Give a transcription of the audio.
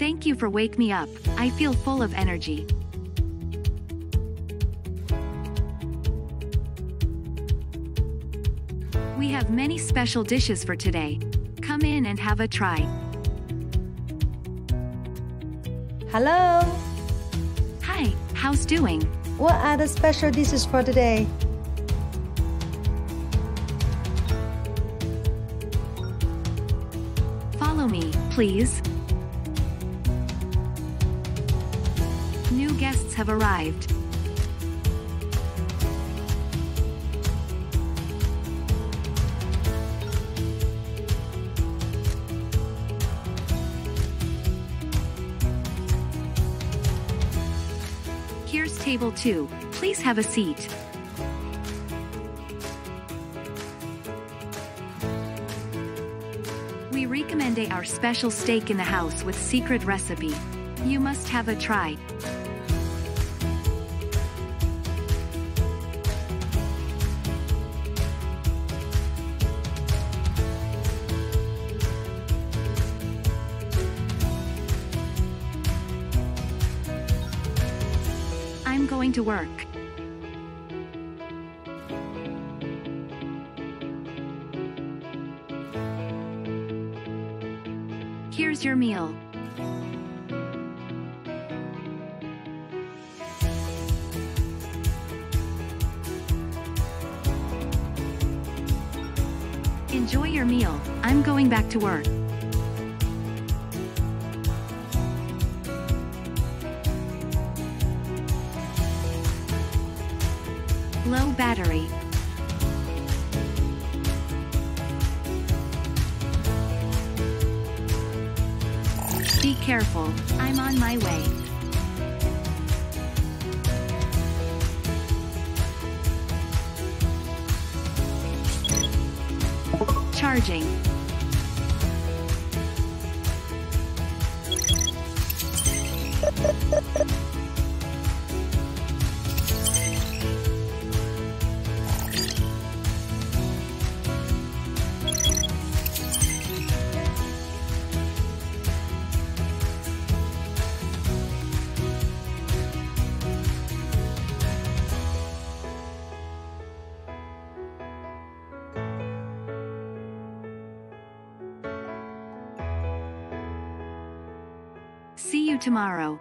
Thank you for wake me up. I feel full of energy. We have many special dishes for today. Come in and have a try. Hello. Hi, how's doing? What are the special dishes for today? Follow me, please. New guests have arrived. Here's table 2. Please have a seat. We recommend our special steak in the house with secret recipe. You must have a try. I'm going to work. Here's your meal. Enjoy your meal. I'm going back to work. Low battery. Be careful, I'm on my way. Charging. See you tomorrow.